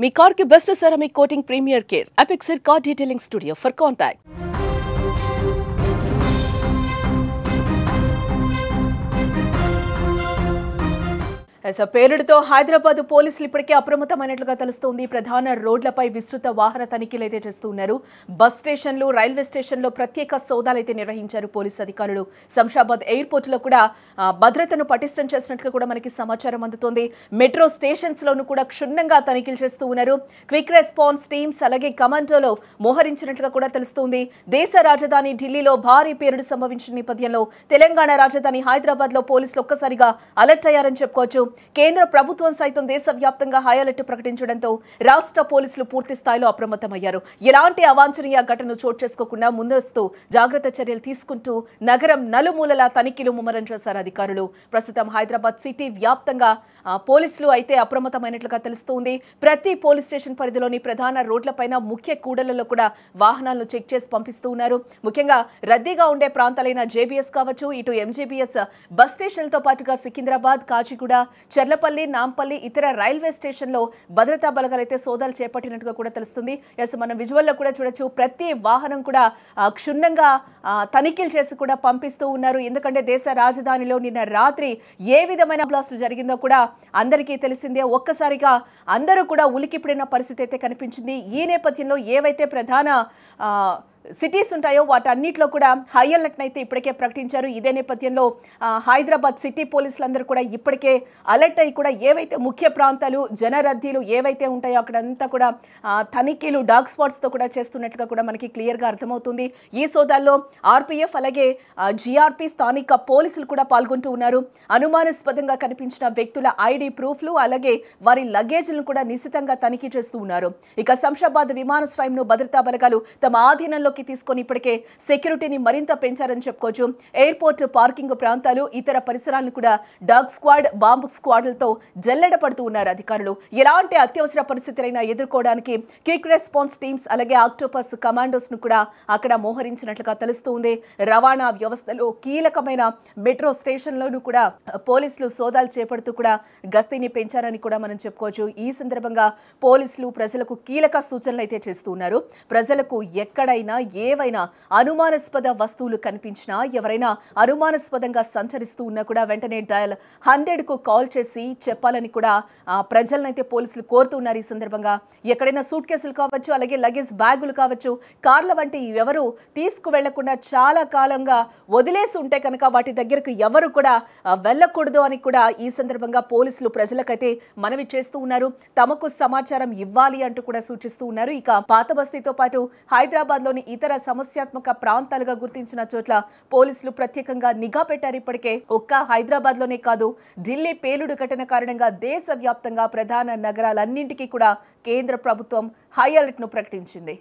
మీ car కి best ceramic coating premier care Apexer car detailing studio for contact పేలుడుతో హైదరాబాద్ పోలీసులు ఇప్పటికే అప్రమత్తమైనట్లుగా తెలుస్తోంది. ప్రధాన రోడ్లపై విస్తృత వాహన తనిఖీలు అయితే చేస్తున్నారు. బస్ స్టేషన్లు, రైల్వే స్టేషన్లో ప్రత్యేక సోదాలు అయితే నిర్వహించారు పోలీసు అధికారులు. శంషాబాద్ ఎయిర్పోర్ట్ లో కూడా భద్రతను పటిష్టం చేసినట్లుగా కూడా మనకి సమాచారం అందుతోంది. మెట్రో స్టేషన్స్ లోను కూడా క్షుణ్ణంగా తనిఖీలు చేస్తూ ఉన్నారు. క్విక్ రెస్పాన్స్ టీమ్స్ అలాగే కమాండోలో మోహరించినట్లుగా కూడా తెలుస్తోంది. దేశ రాజధాని ఢిల్లీలో భారీ పేలుడు సంభవించిన నేపథ్యంలో తెలంగాణ రాజధాని హైదరాబాద్ లో పోలీసులు ఒక్కసారిగా అలర్ట్ అయ్యారని చెప్పుకోవచ్చు. కేంద్ర ప్రభుత్వం సైతం దేశవ్యాప్తంగా హై అలర్ట్ ప్రకటించడంతో రాష్ట్ర పోలీసులు పూర్తి స్థాయిలో అప్రమత్తమయ్యారు. ఎలాంటి అవాంఛనీయ ఘటనలు చోటు చేసుకోకుండా ముందస్తు జాగ్రత్త చర్యలు తీసుకుంటూ నగరం నలుమూలలా తనిఖీలు ముమ్మరం చేశారు అధికారులు. ప్రస్తుతం హైదరాబాద్ సిటీ వ్యాప్తంగా పోలీసులు అయితే అప్రమత్తమైనట్లుగా తెలుస్తోంది. ప్రతి పోలీస్ స్టేషన్ పరిధిలోని ప్రధాన రోడ్లపైన ముఖ్య కూడళ్లలో కూడా వాహనాలను చెక్ చేసి పంపిస్తూ ఉన్నారు. ముఖ్యంగా రద్దీగా ఉండే ప్రాంతాలైన జేబీఎస్ కావచ్చు, ఇటు ఎంజీబీఎస్ బస్ స్టేషన్లతో పాటుగా సికింద్రాబాద్, కాచిగూడ, చర్లపల్లి, నాంపల్లి, ఇతర రైల్వే స్టేషన్లో భద్రతా బలగాలు అయితే సోదాలు చేపట్టినట్టుగా కూడా తెలుస్తుంది. మనం విజువల్లో కూడా చూడొచ్చు. ప్రతి వాహనం కూడా క్షుణ్ణంగా తనిఖీలు చేసి కూడా పంపిస్తూ ఉన్నారు. ఎందుకంటే దేశ రాజధానిలో నిన్న రాత్రి ఏ విధమైన బ్లాస్టులు జరిగిందో కూడా అందరికీ తెలిసిందే. ఒక్కసారిగా అందరూ కూడా ఉలికిపడిన పరిస్థితి అయితే కనిపించింది. ఈ నేపథ్యంలో ఏవైతే ప్రధాన సిటీస్ ఉంటాయో వాటన్నిటిలో కూడా హై అలర్ట్ అయితే ఇప్పటికే ప్రకటించారు. ఇదే నేపథ్యంలో హైదరాబాద్ సిటీ పోలీసులందరూ కూడా ఇప్పటికే అలర్ట్ అయ్యి కూడా ఏవైతే ముఖ్య ప్రాంతాలు, జనరద్దీలు ఏవైతే ఉంటాయో అక్కడంతా కూడా తనిఖీలు డాగ్ స్పాట్స్తో కూడా చేస్తున్నట్టుగా కూడా మనకి క్లియర్గా అర్థమవుతుంది. ఈ సోదాల్లో ఆర్పీఎఫ్ అలాగే జీఆర్పీ స్థానిక పోలీసులు కూడా పాల్గొంటూ ఉన్నారు. అనుమానాస్పదంగా కనిపించిన వ్యక్తుల ఐడి ప్రూఫ్లు అలాగే వారి లగేజ్లను కూడా నిశితంగా తనిఖీ చేస్తూ ఉన్నారు. ఇక శంషాబాద్ విమానాశ్రయంను భద్రతా బలగాలు తమ ఆధీనంలో తీసుకొని ఇప్పటికే సెక్యూరిటీని మరింత పెంచారని చెప్పుకోవచ్చు. ఎయిర్పోర్ట్ పార్కింగ్ ప్రాంతాలు, ఇతర పరిసరాలను కూడా డాగ్ స్క్వాడ్, బాంబు స్క్వాడ్లతో జల్లెడ పడుతూ ఉన్నారు అధికారులు. ఎలాంటి అత్యవసర పరిస్థితులైనా ఎదుర్కోవడానికి క్విక్ రెస్పాన్స్ టీమ్స్ అలాగే ఆక్టోపస్ కమాండోస్ ను కూడా అక్కడ మోహరించినట్లుగా తెలుస్తుంది. రవాణా వ్యవస్థలో కీలకమైన మెట్రో స్టేషన్లోనూ కూడా పోలీసులు సోదాలు చేపడుతూ కూడా గస్తీని పెంచారని కూడా మనం చెప్పుకోవచ్చు. ఈ సందర్భంగా పోలీసులు ప్రజలకు కీలక సూచనలు అయితే చేస్తూ ఉన్నారు. ప్రజలకు ఎక్కడైనా ఏవైనా అనుమానాస్పద వస్తువులు కనిపించినా, ఎవరైనా అనుమానాస్పదంగా సంచరిస్తూ ఉన్నా కూడా వెంటనే డయల్ 100 కు కాల్ చేసి చెప్పాలని కూడా ప్రజలనైతే పోలీసులు కోరుతూ ఉన్నారు. ఈ సందర్భంగా ఎక్కడైనా సూట్ కేసులు కావచ్చు, అలాగే లగేజ్ బ్యాగులు కావచ్చు, కార్ల వంటి ఎవరు తీసుకువెళ్లకుండా చాలా కాలంగా వదిలేసి ఉంటే కనుక వాటి దగ్గరకు ఎవరు కూడా వెళ్ళకూడదు అని కూడా ఈ సందర్భంగా పోలీసులు ప్రజలకైతే మనవి చేస్తూ ఉన్నారు. తమకు సమాచారం ఇవ్వాలి అంటూ కూడా సూచిస్తూ ఉన్నారు. ఇక పాత బస్తీతో పాటు హైదరాబాద్ లోని ఇతర సమస్యాత్మక ప్రాంతాలుగా గుర్తించిన చోట్ల పోలీసులు ప్రత్యేకంగా నిఘా పెట్టారు. ఇప్పటికే ఒక్క హైదరాబాద్ లోనే కాదు, ఢిల్లీ పేలుడు ఘటన కారణంగా దేశవ్యాప్తంగా ప్రధాన నగరాలన్నింటికీ కూడా కేంద్ర ప్రభుత్వం హై అలర్ట్ ను ప్రకటించింది.